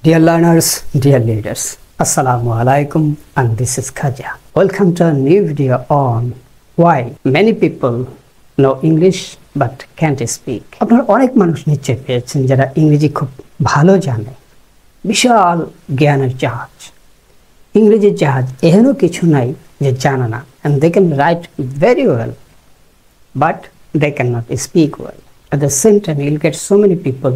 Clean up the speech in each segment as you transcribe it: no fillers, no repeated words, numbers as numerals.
Dear learners, dear leaders, Assalamu alaikum, and this is Khaja. Welcome to a new video on why many people know English but can't speak. আপনারা অনেক মানুষ নিশ্চয় পেয়েছেন যারা ইংরেজি খুব ভালো জানে, বিশাল জ্ঞানের জাহাজ। ইংরেজির জাহাজ এহেনও কিছু নাই যে জানে না, and they can write very well, but they cannot speak well. At the same time, you'll get so many people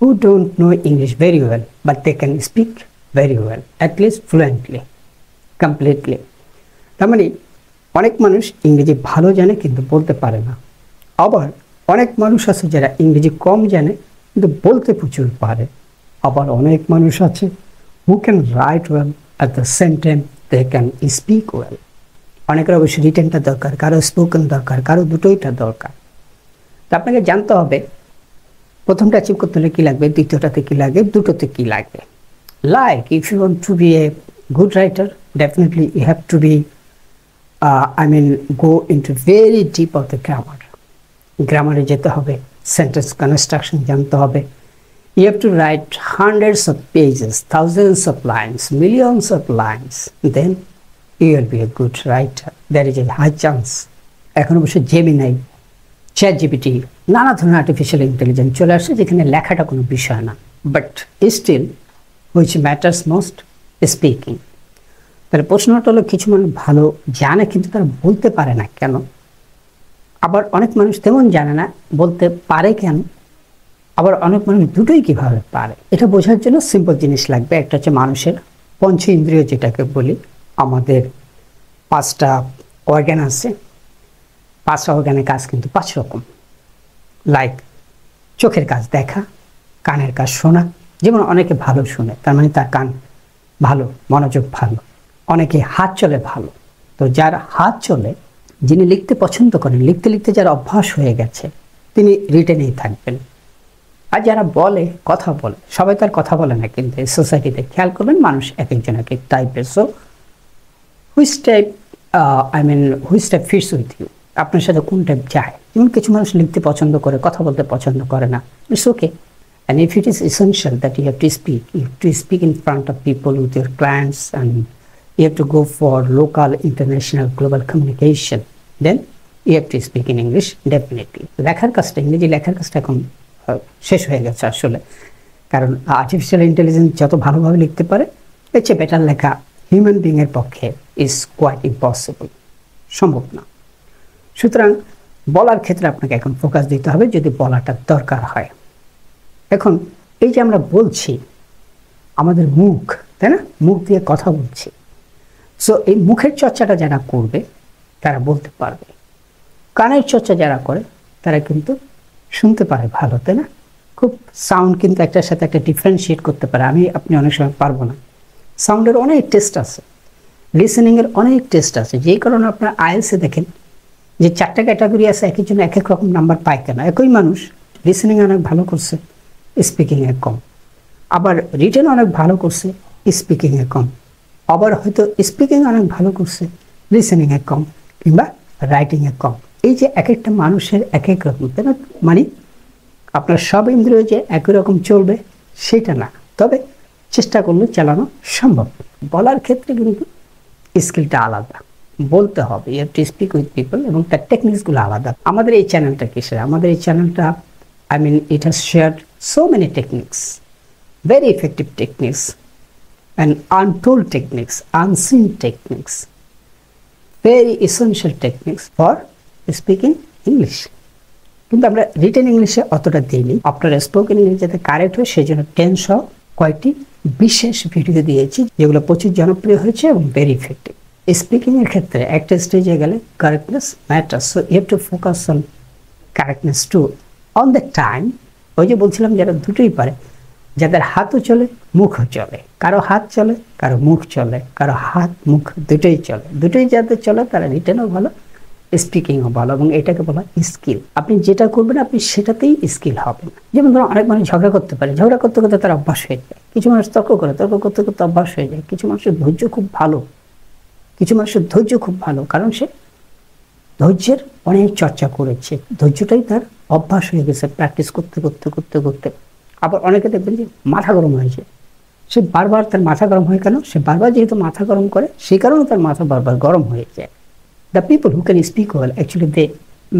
who don't know English very well, but they can speak very well, at least fluently, completely. তার মানে অনেক মানুষ ইংরেজি ভালো জানে কিন্তু বলতে পারে না। আবার অনেক মানুষ আছে যারা ইংরেজি কম জানে কিন্তু বলতে প্রচুর পারে। আবার অনেক মানুষ আছে who can write well, at the same time they can speak well. অনেকের অবশ্যই রিটেনটা দরকার, কারো স্পোকেন দরকার, কারো দুটোইটা দরকার। তো আপনাকে জানতে হবে প্রথমটা অ্যাচিভ করতে হলে কী লাগবে, দ্বিতীয়টাতে কী লাগে, দুটোতে কী লাগবে। Like if you want to be a good writer, definitely you have to be go into very deep of the grammar. গ্রামারে যেতে হবে, সেন্টেন্স কনস্ট্রাকশন জানতে হবে। You have to write hundreds of pages, thousands of lines, millions of lines. Then you will be a good writer. There is a high chance. এখন অবশ্য Gemini, ChatGPT, নানা ধরনের artificial intelligence চলে আসছে যেখানে লেখাটা কোনো বিষয় না, but still which matters most speaking. তাহলে প্রশ্নটা হলো কিছু মানুষ ভালো জানে কিন্তু তারা বলতে পারে না কেন? আবার অনেক মানুষ তেমন জানে না, বলতে পারে কেন? আবার অনেক মানুষ দুটোই কিভাবে পারে? এটা বোঝার জন্য সিম্পল জিনিস লাগবে। একটা হচ্ছে মানুষের পঞ্চ ইন্দ্রিয়, যেটাকে বলি। আমাদের 5টা অর্গান আছে, 5টা অর্গানের কাজ কিন্তু 5 রকম। লাইক চোখের কাজ দেখা, কানের কাজ শোনা। যেমন অনেকে ভালো শুনে, তার মানে তার কান ভালো, মনোযোগ ভালো। অনেকে হাত চলে ভালো, তো যার হাত চলে, যিনি লিখতে পছন্দ করেন, লিখতে লিখতে যার অভ্যাস হয়ে গেছে, তিনি রিটেনেই থাকবেন। আর যারা বলে, কথা বলে, সবাই তার কথা বলে না কিন্তু এই সোসাইটিতে খেয়াল করবেন মানুষ এক একজন এক এক টাইপের। So which type fits with you, আপনার সাথে কোন টাইপ যায়। যেমন কিছু মানুষ লিখতে পছন্দ করে, কথা বলতে পছন্দ করে না, it's okay. And if it is essential that you have to speak in front of people with your clients, and you have to go for local, international, global communication, then you have to speak in English, definitely. লেখার কাজটা, ইংরেজি লেখার কাজটা এখন শেষ হয়ে গেছে আসলে, কারণ আর্টিফিশিয়াল ইন্টেলিজেন্স যত ভালোভাবে লিখতে পারে, এর চেয়ে বেটার লেখা হিউম্যান বিংয়ের পক্ষে ইজ কোয়াইট ইম্পসিবল, সম্ভব না। সুতরাং বলার ক্ষেত্রে আপনাকে এখন ফোকাস দিতে হবে যদি বলাটা দরকার হয়। এখন এই যে আমরা বলছি, আমাদের মুখ, তাই না, মুখ দিয়ে কথা বলছি। সো এই মুখের চর্চাটা যারা করবে তারা বলতে পারবে। কানের চর্চা যারা করে তারা কিন্তু শুনতে পারে ভালো, তাই না? খুব সাউন্ড কিন্তু একটার সাথে একটা ডিফারেন্সিয়েট করতে পারে। আপনি অনেক সময় পারবো না। সাউন্ডের অনেক টেস্ট আছে, লিসেনিংয়ের অনেক টেস্ট আছে, যেই কারণে আপনার আইএলসে দেখেন যে 4টা ক্যাটাগরি আছে, এক একজন এক এক রকম নাম্বার পায় কেন? একই মানুষ লিসেনিং অনেক ভালো করছে, স্পিকিংয়ে কম। আবার রিটেন অনেক ভালো করছে, স্পিকিংয়ে কম। আবার হয়তো স্পিকিং অনেক ভালো করছে, লিসেনিংয়ে কম, কিংবা রাইটিংয়ে কম। এই যে এক একটা মানুষের এক এক রকম, তাই না? মানে আপনার সব ইন্দ্রিয় যে একই রকম চলবে সেটা না, তবে চেষ্টা করলে চালানো সম্ভব। বলার ক্ষেত্রে কিন্তু স্কিলটা আলাদা, বলতে হবে, you have to speak with people, এবং তার টেকনিক্সগুলো আলাদা। আমাদের এই চ্যানেলটা কিসের? আমাদের এই চ্যানেলটা it has shared so many techniques, very effective techniques, and untold techniques, unseen techniques, very essential techniques for speaking English. কিন্তু আমরা রিটেন ইংলিশে অতটা দিইনি। আপনার স্পোকেন ইংলিশ যাতে কারেক্ট হয় সেই জন্য 10 সহ কয়েকটি বিশেষ ভিডিও দিয়েছি, যেগুলো প্রচুর জনপ্রিয় হয়েছে এবং ভেরি ইফেক্টিভ। স্পিকিংয়ের ক্ষেত্রে একটা স্টেজে গেলে correctness matter, so you have to focus on correctness to on the time. ওই যে বলছিলাম যারা দুটোই পারে, যাদের হাতও চলে মুখও চলে, কারো হাত চলে কারো মুখ চলে, কারো হাত মুখ দুটোই চলে, দুটোই যাদের চলে তারা রিটেনও ভালো, স্পিকিংও ভালো, এবং এটাকে বলা স্কিল। আপনি যেটা করবেন আপনি সেটাতেই স্কিল হবেন। যেমন ধরুন অনেক মানুষ ঝগড়া করতে পারে, ঝগড়া করতে করতে তার অভ্যাস হয়ে যায়। কিছু মানুষ তর্ক করে, তর্ক করতে করতে অভ্যাস হয়ে যায়। কিছু মানুষের ধৈর্য খুব ভালো, কারণ সে ধৈর্যের অনেক চর্চা করেছে, ধৈর্যটাই তার অভ্যাস হয়ে গেছে প্র্যাকটিস করতে করতে করতে করতে। আবার অনেকে দেখবেন যে মাথা গরম হয়েছে, সে বারবার তার মাথা গরম হয় কেন? সে বারবার যেহেতু মাথা গরম করে, সেই কারণে তার মাথা বারবার গরম হয়ে যায়। The people who can speak well, actually they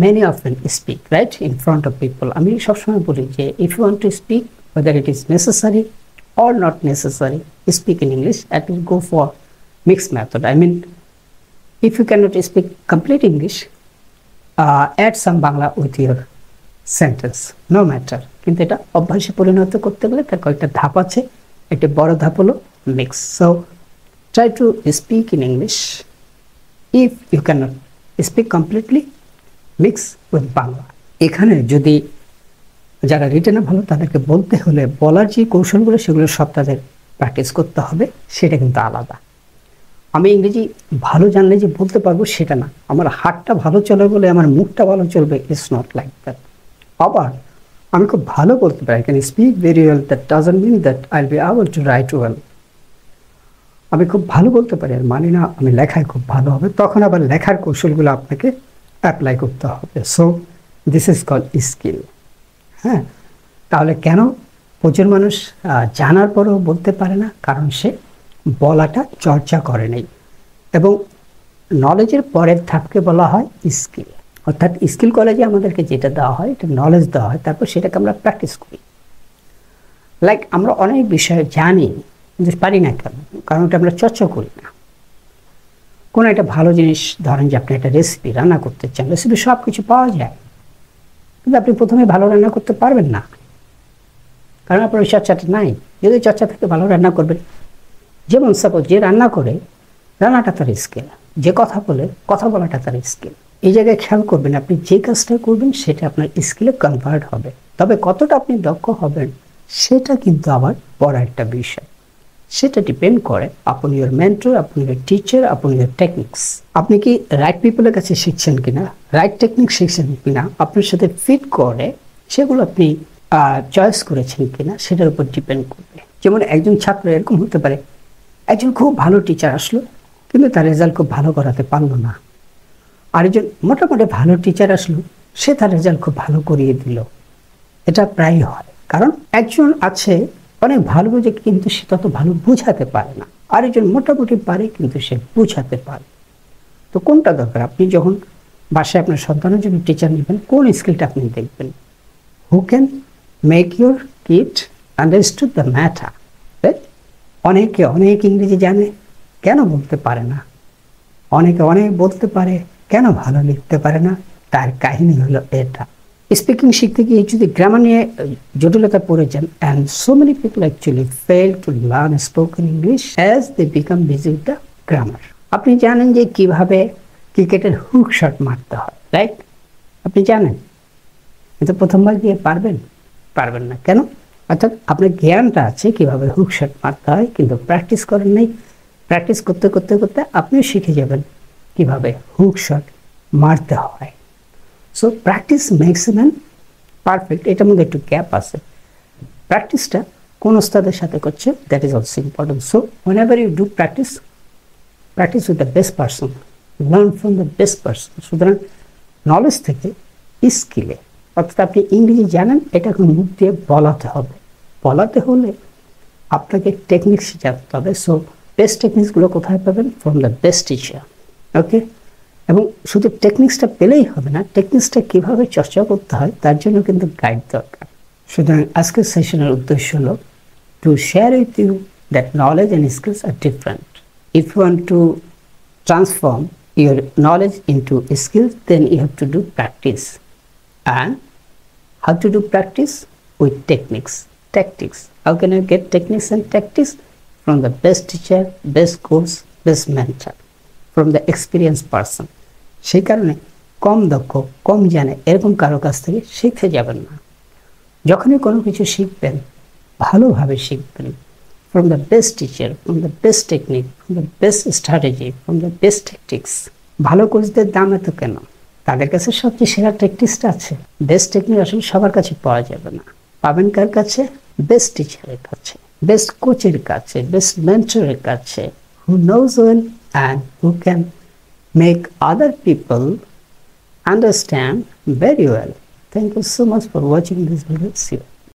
many often speak right in front of people. আমি সবসময় বলি যে if you want to speak, whether it is necessary or not necessary, speak in English. At least go for mixed method. I mean, if you cannot speak complete English, add some Bangla with your sentence, no matter. কিন্তু এটা অভ্যাসে পরিণত করতে গেলে তার কয়েকটা ধাপ আছে। একটা বড় ধাপ হলো mix. So try to speak in English. If you cannot speak completely, mix with Bangla. এখানে যদি যারা রিটেনে ভালো তাদেরকে বলতে হলে বলার যে কৌশলগুলো সেগুলো সব তাদের প্র্যাকটিস করতে হবে, সেটা কিন্তু আলাদা। আমি ইংরেজি ভালো জানলে যে বলতে পারবো সেটা না, আমার হাতটা ভালো চলে বলে আমার মুখটা ভালো চলবে, ইটস নট লাইক দ্যাট। আবার আমি খুব ভালো বলতে পারি, I can speak very well, that doesn't mean that I will be able to write well. আমি খুব ভালো বলতে পারি আর মানে না আমি লেখায় খুব ভালো হবে, তখন আবার লেখার কৌশলগুলো আপনাকে অ্যাপ্লাই করতে হবে। So this is called skill. হ্যাঁ, তাহলে কেন প্রচুর মানুষ জানার পরেও বলতে পারে না? কারণ সে বলাটা চর্চা করে নেই। এবং নলেজের পরের ধাপকে বলা হয় স্কিল। অর্থাৎ স্কিল কলেজে আমাদেরকে যেটা দেওয়া হয়, এটা নলেজ দেওয়া হয়, তারপর সেটাকে আমরা প্র্যাকটিস করি। লাইক আমরা অনেক বিষয় জানি কিন্তু পারি না কেন? কারণ ওটা আমরা চর্চা করি না। কোনো একটা ভালো জিনিস ধরেন যে আপনি একটা রেসিপি রান্না করতে চান, রেসিপি সব কিছু পাওয়া যায়, কিন্তু আপনি প্রথমে ভালো রান্না করতে পারবেন না, কারণ আপনার ওই চর্চাটা নাই। যদি চর্চা থেকে ভালো রান্না করবেন, যেমন সাপোজ যে রান্না করে, রান্নাটা তার স্কিল, যে কথা বলে কথা বলাটা তার স্কিল। এই জায়গায় খেয়াল করবেন, আপনি যে কাজটা করবেন সেটা আপনার স্কিলে কনভার্ট হবে, তবে কতটা আপনি দক্ষ হবেন সেটা কিন্তু আবার বড় একটা বিষয়। সেটা ডিপেন্ড করে আপন ইউর মেন্টর, আপন ইউর টিচার, আপন ইউর টেকনিক্স। আপনি কি রাইট পিপলের কাছে শিখছেন কিনা, রাইট টেকনিক শিখছেন কিনা, আপনার সাথে ফিট করে সেগুলো আপনি চয়েস করেছেন কিনা, সেটার উপর ডিপেন্ড করবে। যেমন একজন ছাত্র এরকম হতে পারে, একজন খুব ভালো টিচার আসলো কিন্তু তার রেজাল্ট খুব ভালো করাতে পারলো না, আরেকজন মোটামুটি ভালো টিচার আসলো, সে তার রেজাল্ট খুব ভালো করিয়ে দিল। এটা প্রায় হয়, কারণ একজন আছে অনেক ভালো বোঝে কিন্তু সে তত ভালো বোঝাতে পারে না, আরেকজন মোটামুটি পারে কিন্তু সে বোঝাতে পারে। তো কোনটা দরকার? আপনি যখন বাসায় আপনার সন্তানের জন্য টিচার নেবেন, কোন স্কিলটা আপনি দেখবেন? Who can make your kid understood the matter. অনেকে অনেক ইংরেজি জানে, কেন বলতে পারে না? অনেকে অনেক বলতে পারে, কেন ভালো লিখতে পারে না? তার কাহিনী হলো এটা। স্পিকিং শিখতে গিয়ে যদি গ্রামার নিয়ে জটিলতা পড়ে যান, and so many people actually fail to learn spoken English as they become busy with the grammar. আপনি জানেন যে কিভাবে ক্রিকেটের হুক শট মারতে হয়, রাইট? আপনি জানেন, কিন্তু প্রথমবার গিয়ে পারবেন না। কেন? অর্থাৎ আপনার জ্ঞানটা আছে কিভাবে হুক শট মারতে হয়, কিন্তু প্র্যাকটিস করেন নাই। প্র্যাকটিস করতে করতে করতে আপনিও শিখে যাবেন কিভাবে হুক শট মারতে হয়। So practice makes a man perfect. এটার মধ্যে একটু গ্যাপ আছে। প্র্যাকটিসটা কোন ওস্তাদের সাথে করছে, that is also important. So whenever you do practice with the best person, learn from the best person. সুতরাং নলেজ থেকে স্কিলে, অর্থাৎ আপনি ইংরেজি জানেন, এটা এখন মুখ দিয়ে বলাতে হবে। বলাতে হলে আপনাকে টেকনিক্স জানতে হবে। সো বেস্ট টেকনিক্সগুলো কোথায় পাবেন? From the best teacher. Okay, এবং শুধু টেকনিক্সটা পেলেই হবে না, টেকনিক্সটা কীভাবে চর্চা করতে হয় তার জন্য কিন্তু গাইড দরকার। সুতরাং আজকের সেশনের উদ্দেশ্য হলো to share with you that knowledge and skills are different. If you want to transform your knowledge into skills, then you have to do practice. And how to do practice? With techniques, tactics. How can you get techniques and tactics? From the best teacher, best course, best mentor, from the experienced person. সেই কারণে কম দক্ষ, কম জানে এরকম কারো কাছ থেকে শিখতে যাবেন না। যখনই কোনো কিছু শিখবেন, ভালোভাবে শিখবেন। From the best teacher, from the best technique, from the best strategy, from the best tactics. ভালো কোচদের দাম এত কেন? তাদের কাছে সবচেয়ে সেরা টেকনিক্সটা আছে। বেস্ট টেকনিক আসলে সবার কাছে পাওয়া যাবে না, পাবেন কার কাছে? বেস্ট টিচারের কাছে, বেস্ট কোচের কাছে, বেস্ট মেন্টরের কাছে, who knows well and who can make other people understand very well. Thank you so much for watching this video.